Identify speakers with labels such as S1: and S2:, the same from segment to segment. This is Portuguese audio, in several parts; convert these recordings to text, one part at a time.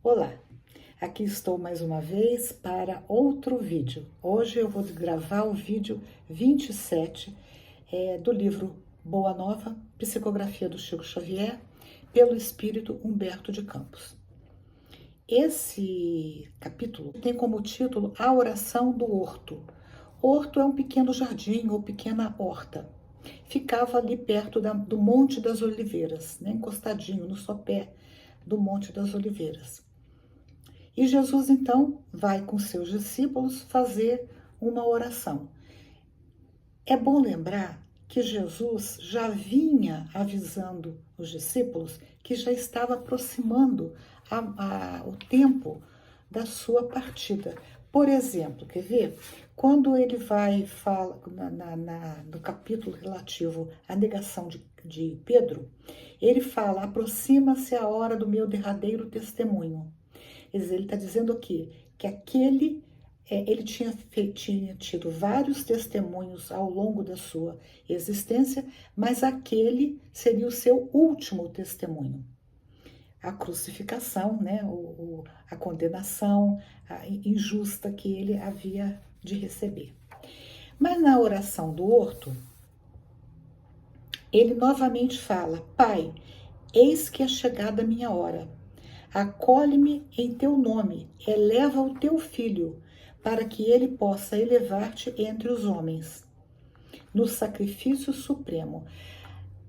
S1: Olá, aqui estou mais uma vez para outro vídeo. Hoje eu vou gravar o vídeo 27 do livro Boa Nova, Psicografia do Chico Xavier, pelo espírito Humberto de Campos. Esse capítulo tem como título A Oração do Horto. Horto é um pequeno jardim ou pequena horta. Ficava ali perto do Monte das Oliveiras, né, encostadinho no sopé do Monte das Oliveiras. E Jesus, então, vai com seus discípulos fazer uma oração. É bom lembrar que Jesus já vinha avisando os discípulos que já estava aproximando o tempo da sua partida. Por exemplo, quer ver? Quando ele fala no capítulo relativo à negação de Pedro, ele fala: aproxima-se a hora do meu derradeiro testemunho. Quer dizer, ele está dizendo aqui que ele tinha tido vários testemunhos ao longo da sua existência, mas aquele seria o seu último testemunho. A crucificação, né, a condenação injusta que ele havia de receber. Mas na oração do horto, ele novamente fala: Pai, eis que é chegada a minha hora. Acolhe-me em teu nome, eleva o teu filho, para que ele possa elevar-te entre os homens, no sacrifício supremo.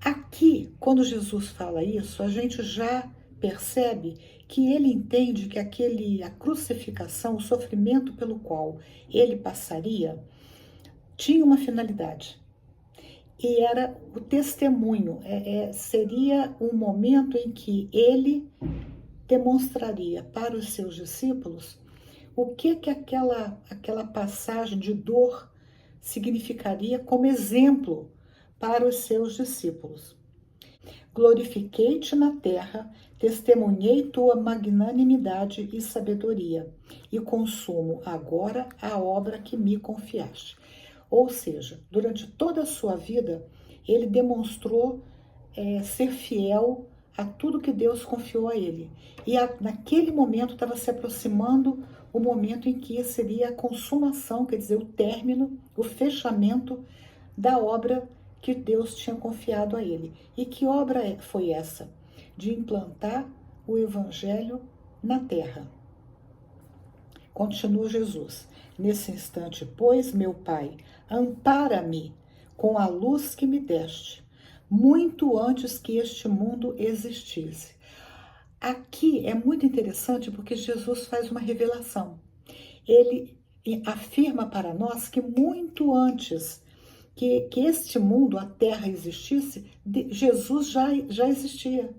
S1: Aqui, quando Jesus fala isso, a gente já percebe que ele entende que a crucificação, o sofrimento pelo qual ele passaria, tinha uma finalidade. E era o testemunho, seria um momento em que ele demonstraria para os seus discípulos o que aquela passagem de dor significaria como exemplo para os seus discípulos. Glorifiquei-te na terra, testemunhei tua magnanimidade e sabedoria, e consumo agora a obra que me confiaste. Ou seja, durante toda a sua vida, ele demonstrou ser fiel a tudo que Deus confiou a ele. E naquele momento estava se aproximando o momento em que seria a consumação, quer dizer, o término, o fechamento da obra que Deus tinha confiado a ele. E que obra foi essa? De implantar o Evangelho na terra. Continua Jesus: nesse instante, pois, meu Pai, ampara-me com a luz que me deste, muito antes que este mundo existisse. Aqui é muito interessante porque Jesus faz uma revelação. Ele afirma para nós que muito antes que este mundo, a Terra, existisse, Jesus já existia.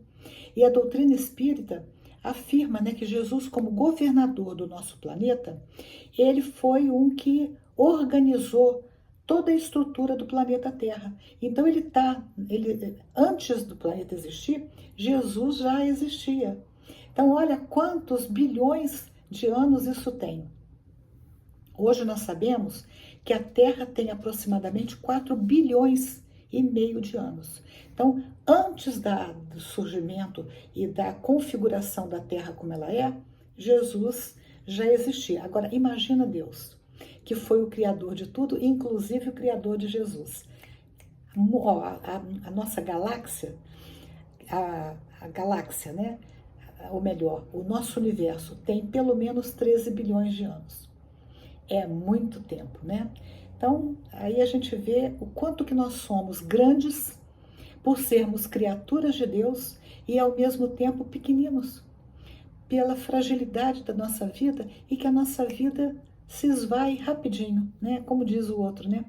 S1: E a doutrina espírita afirma, né, que Jesus, como governador do nosso planeta, ele foi um que organizou toda a estrutura do planeta Terra. Então antes do planeta existir, Jesus já existia. Então olha quantos bilhões de anos isso tem. Hoje nós sabemos que a Terra tem aproximadamente 4 bilhões e meio de anos. Então, antes do surgimento e da configuração da Terra como ela é, Jesus já existia. Agora, imagina Deus, que foi o Criador de tudo, inclusive o Criador de Jesus. A nossa galáxia, a galáxia, né? Ou melhor, o nosso universo tem pelo menos 13 bilhões de anos. É muito tempo, né? Então, aí a gente vê o quanto que nós somos grandes por sermos criaturas de Deus e ao mesmo tempo pequeninos, pela fragilidade da nossa vida e que a nossa vida se esvai rapidinho, né? Como diz o outro, né?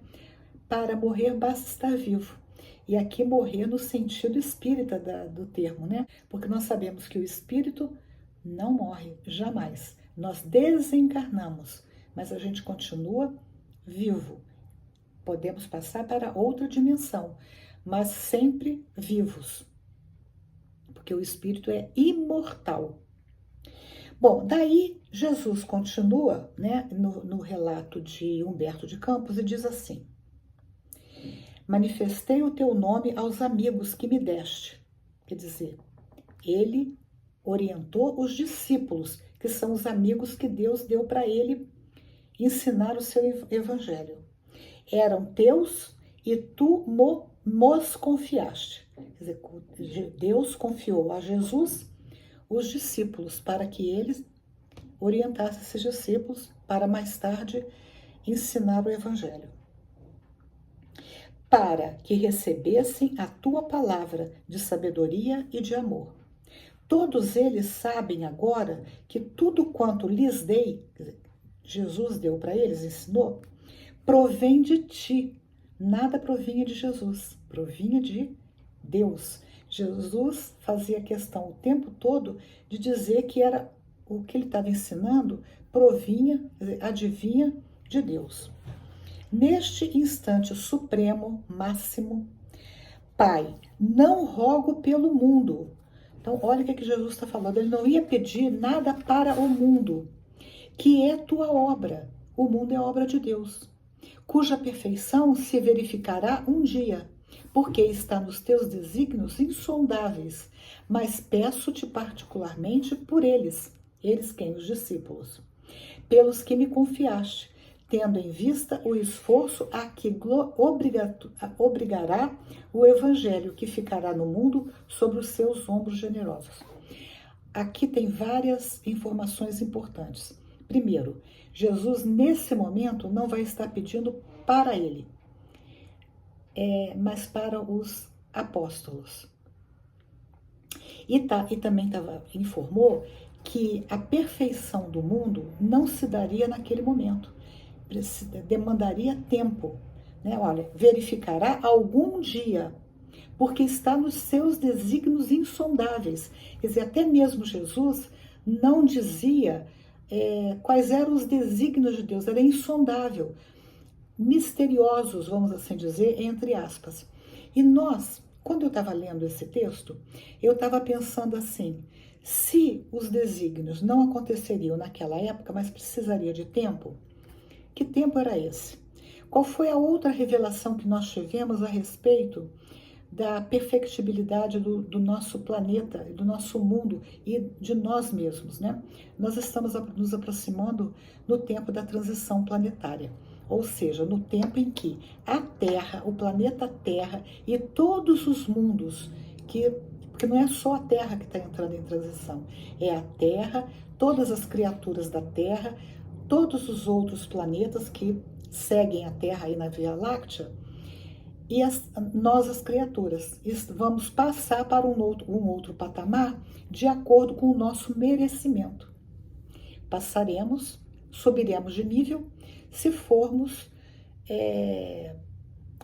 S1: Para morrer basta estar vivo. E aqui morrer no sentido espírita do termo, né? Porque nós sabemos que o espírito não morre, jamais. Nós desencarnamos, mas a gente continua vivo. Podemos passar para outra dimensão, mas sempre vivos, porque o espírito é imortal. Bom, daí Jesus continua, né, no relato de Humberto de Campos e diz assim: manifestei o teu nome aos amigos que me deste. Quer dizer, ele, orientou os discípulos, que são os amigos que Deus deu para ele ensinar o seu evangelho. Eram teus e tu mos confiaste. Quer dizer, Deus confiou a Jesus os discípulos para que eles orientassem esses discípulos para mais tarde ensinar o evangelho. Para que recebessem a tua palavra de sabedoria e de amor. Todos eles sabem agora que tudo quanto lhes dei, Jesus deu para eles, ensinou, provém de ti. Nada provinha de Jesus, provinha de Deus. Jesus fazia questão o tempo todo de dizer que era o que ele estava ensinando provinha, adivinha de Deus. Neste instante supremo, máximo, Pai, não rogo pelo mundo. Então, olha o que Jesus está falando. Ele não ia pedir nada para o mundo, que é tua obra. O mundo é obra de Deus, cuja perfeição se verificará um dia, porque está nos teus desígnios insondáveis. Mas peço-te particularmente por eles quem? Os discípulos, pelos que me confiaste, tendo em vista o esforço a que obrigará o evangelho que ficará no mundo sobre os seus ombros generosos. Aqui tem várias informações importantes. Primeiro, Jesus nesse momento não vai estar pedindo para ele, mas para os apóstolos. E também informou que a perfeição do mundo não se daria naquele momento. Demandaria tempo, né? Olha, verificará algum dia, porque está nos seus desígnios insondáveis. Quer dizer, até mesmo Jesus não dizia quais eram os desígnios de Deus, era insondável, misteriosos, vamos assim dizer, entre aspas. E nós, quando eu estava lendo esse texto, eu estava pensando assim, se os desígnios não aconteceriam naquela época, mas precisaria de tempo, que tempo era esse? Qual foi a outra revelação que nós tivemos a respeito da perfectibilidade do nosso planeta, do nosso mundo e de nós mesmos, né? Nós estamos nos aproximando no tempo da transição planetária, ou seja, no tempo em que a Terra, o planeta Terra e todos os mundos, porque não é só a Terra que está entrando em transição, é a Terra, todas as criaturas da Terra, todos os outros planetas que seguem a Terra aí na Via Láctea, e nós, as criaturas, vamos passar para um outro patamar de acordo com o nosso merecimento. Subiremos de nível se formos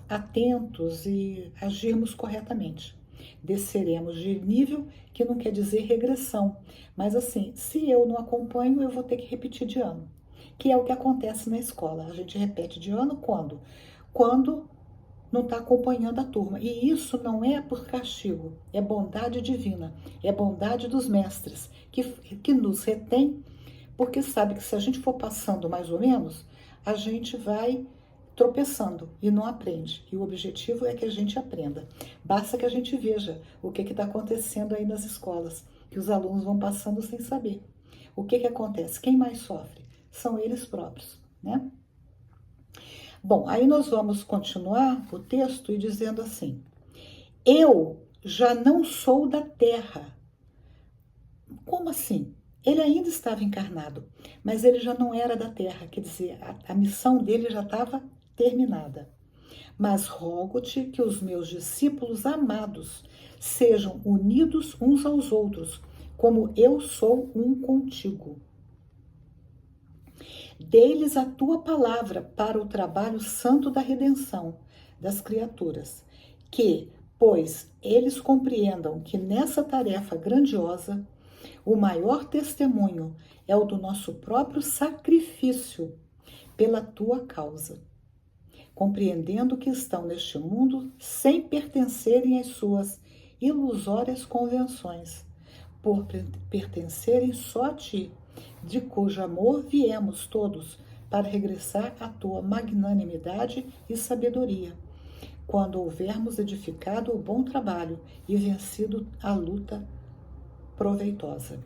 S1: atentos e agirmos corretamente. Desceremos de nível, que não quer dizer regressão, mas assim, se eu não acompanho, eu vou ter que repetir de ano, que é o que acontece na escola. A gente repete de ano quando? Quando não está acompanhando a turma. E isso não é por castigo, é bondade divina, é bondade dos mestres, que nos retém, porque sabe que se a gente for passando mais ou menos, a gente vai tropeçando e não aprende. E o objetivo é que a gente aprenda. Basta que a gente veja o que está acontecendo aí nas escolas, que os alunos vão passando sem saber. O que acontece? Quem mais sofre? São eles próprios, né? Bom, aí nós vamos continuar o texto e dizendo assim, eu já não sou da terra. Como assim? Ele ainda estava encarnado, mas ele já não era da terra, quer dizer, a missão dele já estava terminada. Mas rogo-te que os meus discípulos amados sejam unidos uns aos outros, como eu sou um contigo. Dei-lhes a tua palavra para o trabalho santo da redenção das criaturas, que, pois, eles compreendam que nessa tarefa grandiosa, o maior testemunho é o do nosso próprio sacrifício pela tua causa, compreendendo que estão neste mundo sem pertencerem às suas ilusórias convenções, por pertencerem só a ti, de cujo amor viemos todos para regressar à tua magnanimidade e sabedoria, quando houvermos edificado o bom trabalho e vencido a luta proveitosa.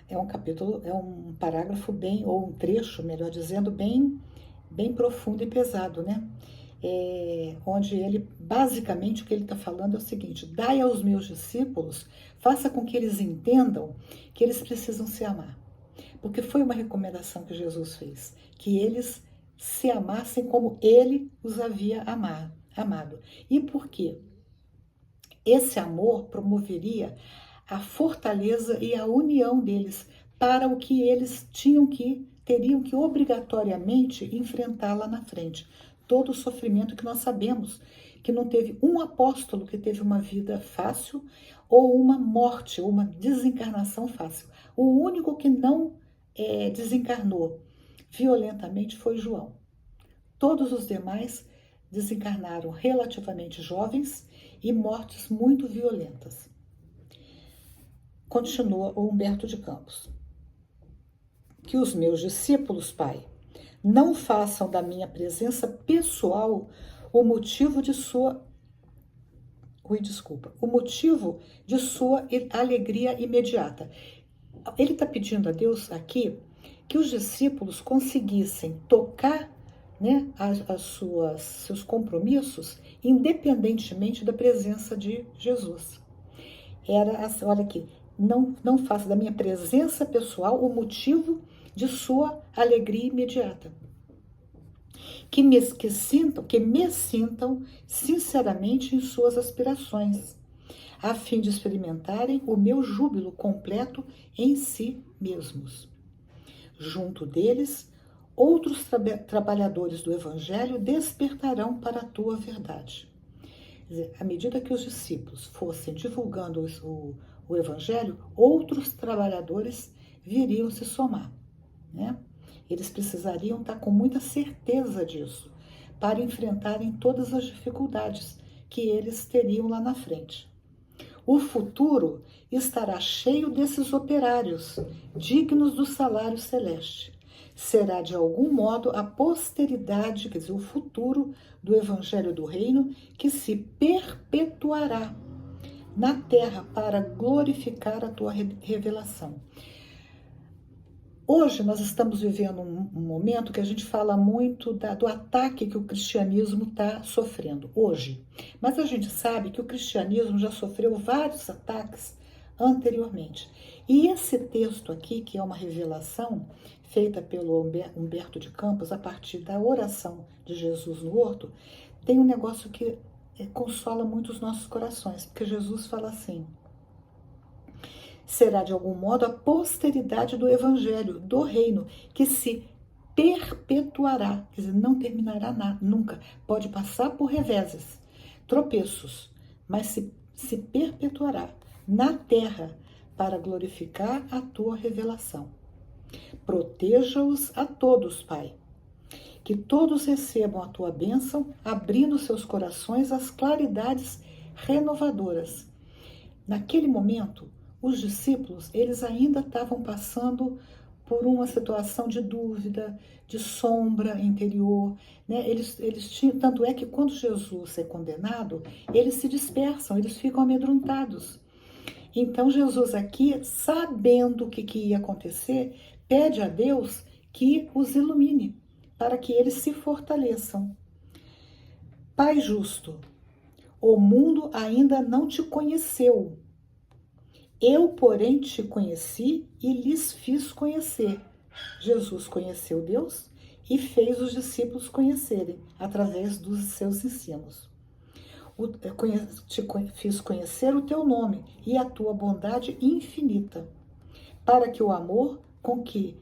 S1: É um capítulo, é um parágrafo bem, ou um trecho, melhor dizendo, bem profundo e pesado, né? Onde ele, basicamente, o que ele está falando é o seguinte: dai aos meus discípulos, faça com que eles entendam que eles precisam se amar. Porque foi uma recomendação que Jesus fez, que eles se amassem como ele os havia amado. E por quê? Esse amor promoveria a fortaleza e a união deles para o que eles teriam que obrigatoriamente enfrentar lá na frente. Todo o sofrimento que nós sabemos, que não teve um apóstolo que teve uma vida fácil ou uma morte, ou uma desencarnação fácil. O único que não desencarnou violentamente foi João. Todos os demais desencarnaram relativamente jovens e mortes muito violentas. Continua o Humberto de Campos. Que os meus discípulos, Pai, não façam da minha presença pessoal o motivo de sua alegria imediata. Ele está pedindo a Deus aqui que os discípulos conseguissem tocar, né, seus compromissos, independentemente da presença de Jesus. Olha aqui, não faça da minha presença pessoal o motivo de sua alegria imediata. Que me sintam sinceramente em suas aspirações, a fim de experimentarem o meu júbilo completo em si mesmos. Junto deles, outros trabalhadores do Evangelho despertarão para a tua verdade. Quer dizer, à medida que os discípulos fossem divulgando o Evangelho, outros trabalhadores viriam se somar, né? Eles precisariam estar com muita certeza disso, para enfrentarem todas as dificuldades que eles teriam lá na frente. O futuro estará cheio desses operários, dignos do salário celeste. Será, de algum modo, a posteridade, quer dizer, o futuro do Evangelho do Reino, que se perpetuará na terra para glorificar a tua revelação. Hoje nós estamos vivendo um momento que a gente fala muito do ataque que o cristianismo está sofrendo hoje. Mas a gente sabe que o cristianismo já sofreu vários ataques anteriormente. E esse texto aqui, que é uma revelação feita pelo Humberto de Campos a partir da oração de Jesus no horto, tem um negócio que consola muito os nossos corações, porque Jesus fala assim: será de algum modo a posteridade do Evangelho, do Reino, que se perpetuará, quer dizer, não terminará nunca. Pode passar por reveses, tropeços, mas se perpetuará na terra para glorificar a tua revelação. Proteja-os a todos, Pai. Que todos recebam a tua bênção, abrindo seus corações às claridades renovadoras. Naquele momento, os discípulos, eles ainda estavam passando por uma situação de dúvida, de sombra interior, né? Eles tinham, tanto é que quando Jesus é condenado, eles se dispersam, eles ficam amedrontados. Então Jesus aqui, sabendo o que ia acontecer, pede a Deus que os ilumine, para que eles se fortaleçam. Pai justo, o mundo ainda não te conheceu. Eu, porém, te conheci e lhes fiz conhecer. Jesus conheceu Deus e fez os discípulos conhecerem através dos seus ensinos. Te fiz conhecer o teu nome e a tua bondade infinita, para que o amor com que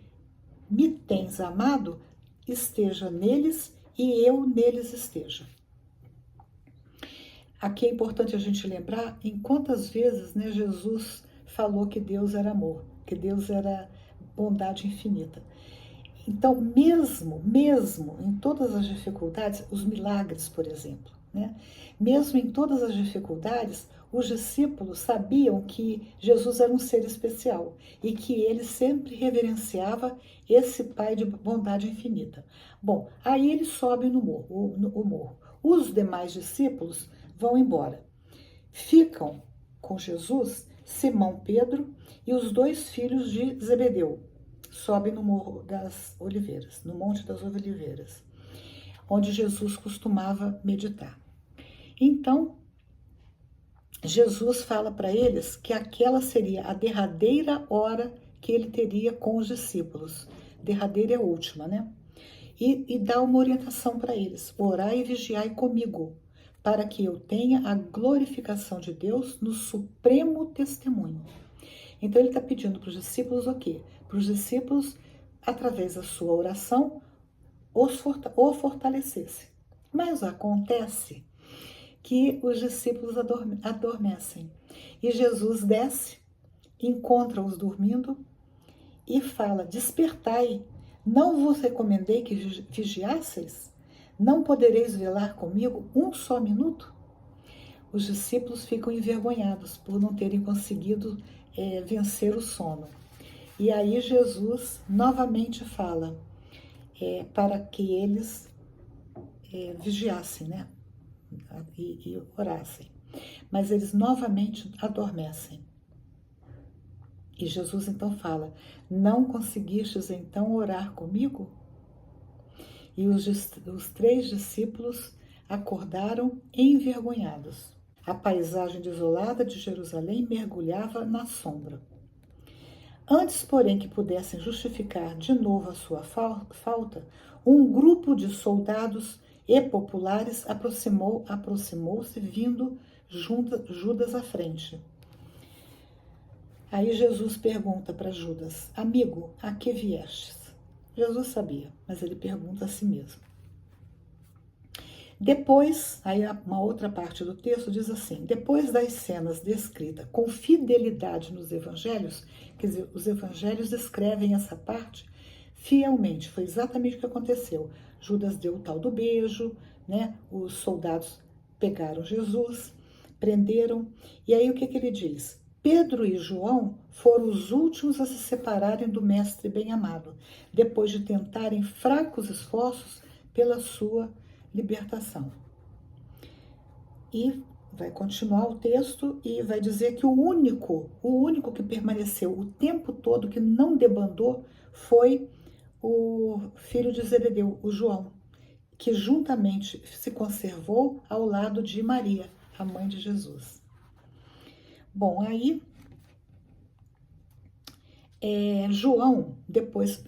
S1: me tens amado esteja neles e eu neles esteja. Aqui é importante a gente lembrar em quantas vezes, né, Jesus falou que Deus era amor, que Deus era bondade infinita. Então, mesmo em todas as dificuldades, os milagres, por exemplo, né? Mesmo em todas as dificuldades, os discípulos sabiam que Jesus era um ser especial e que ele sempre reverenciava esse Pai de bondade infinita. Bom, aí eles sobem no morro. Os demais discípulos vão embora. Ficam com Jesus Simão Pedro e os 2 filhos de Zebedeu. Sobe no Morro das Oliveiras, no Monte das Oliveiras, onde Jesus costumava meditar. Então, Jesus fala para eles que aquela seria a derradeira hora que ele teria com os discípulos. Derradeira é a última, né? E dá uma orientação para eles: orai e vigiai comigo, para que eu tenha a glorificação de Deus no supremo testemunho. Então ele está pedindo para os discípulos o quê? Para os discípulos, através da sua oração, o fortalecesse. Mas acontece que os discípulos adormecem. E Jesus desce, encontra-os dormindo e fala: despertai, não vos recomendei que vigiasseis? Não podereis velar comigo um só minuto? Os discípulos ficam envergonhados por não terem conseguido vencer o sono. E aí Jesus novamente fala para que eles vigiassem, né? E orassem. Mas eles novamente adormecem. E Jesus então fala: não conseguistes então orar comigo? E os 3 discípulos acordaram envergonhados. A paisagem desolada de Jerusalém mergulhava na sombra. Antes, porém, que pudessem justificar de novo a sua falta, um grupo de soldados e populares aproximou-se, vindo Judas à frente. Aí Jesus pergunta para Judas: amigo, a que viestes? Jesus sabia, mas ele pergunta a si mesmo. Depois, aí uma outra parte do texto diz assim: depois das cenas descritas com fidelidade nos evangelhos, quer dizer, os evangelhos descrevem essa parte fielmente, foi exatamente o que aconteceu. Judas deu o tal do beijo, né? Os soldados pegaram Jesus, prenderam, e aí o que ele diz? Pedro e João foram os últimos a se separarem do mestre bem-amado, depois de tentarem fracos esforços pela sua libertação. E vai continuar o texto e vai dizer que o único que permaneceu o tempo todo, que não debandou, foi o filho de Zebedeu, o João, que juntamente se conservou ao lado de Maria, a mãe de Jesus. Bom, aí João, depois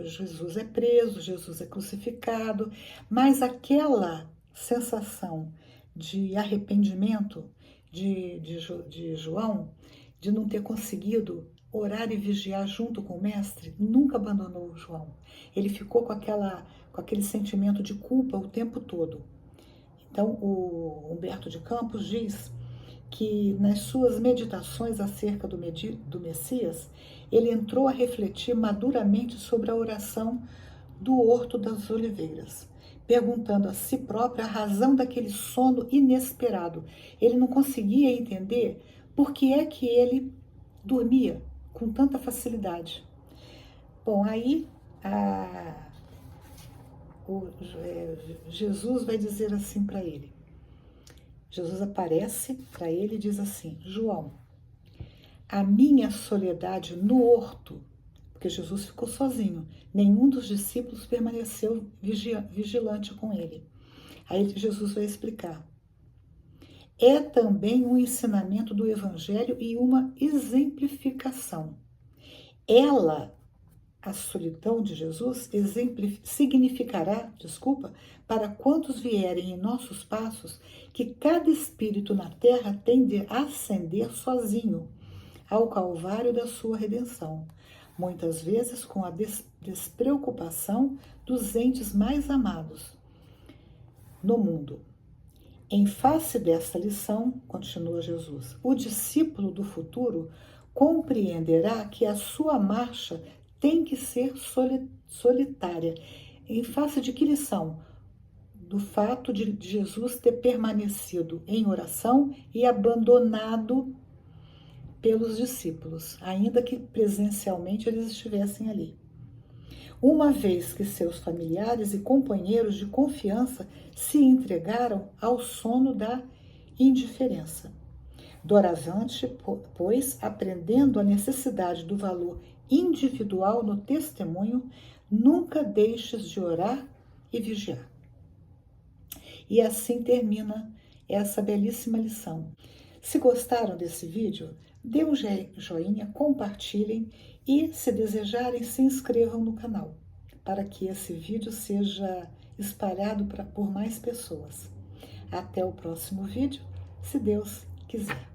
S1: Jesus é preso, Jesus é crucificado, mas aquela sensação de arrependimento de João, de não ter conseguido orar e vigiar junto com o mestre, nunca abandonou João. Ele ficou com aquele sentimento de culpa o tempo todo. Então, o Humberto de Campos diz que nas suas meditações acerca do Messias, ele entrou a refletir maduramente sobre a oração do Horto das Oliveiras, perguntando a si próprio a razão daquele sono inesperado. Ele não conseguia entender por que é que ele dormia com tanta facilidade. Bom, aí Jesus vai dizer assim para ele. Jesus aparece para ele e diz assim: João, a minha soledade no horto, porque Jesus ficou sozinho, nenhum dos discípulos permaneceu vigilante com ele. Aí Jesus vai explicar. É também um ensinamento do Evangelho e uma exemplificação. A solidão de Jesus significará, para quantos vierem em nossos passos, que cada espírito na terra tem de ascender sozinho ao calvário da sua redenção, muitas vezes com a despreocupação dos entes mais amados no mundo. Em face desta lição, continua Jesus, o discípulo do futuro compreenderá que a sua marcha tem que ser solitária. Em face de que lição? Do fato de Jesus ter permanecido em oração e abandonado pelos discípulos, ainda que presencialmente eles estivessem ali. Uma vez que seus familiares e companheiros de confiança se entregaram ao sono da indiferença. Doravante, pois, aprendendo a necessidade do valor individual no testemunho, nunca deixes de orar e vigiar. E assim termina essa belíssima lição. Se gostaram desse vídeo, dê um joinha, compartilhem e, se desejarem, se inscrevam no canal, para que esse vídeo seja espalhado por mais pessoas. Até o próximo vídeo, se Deus quiser.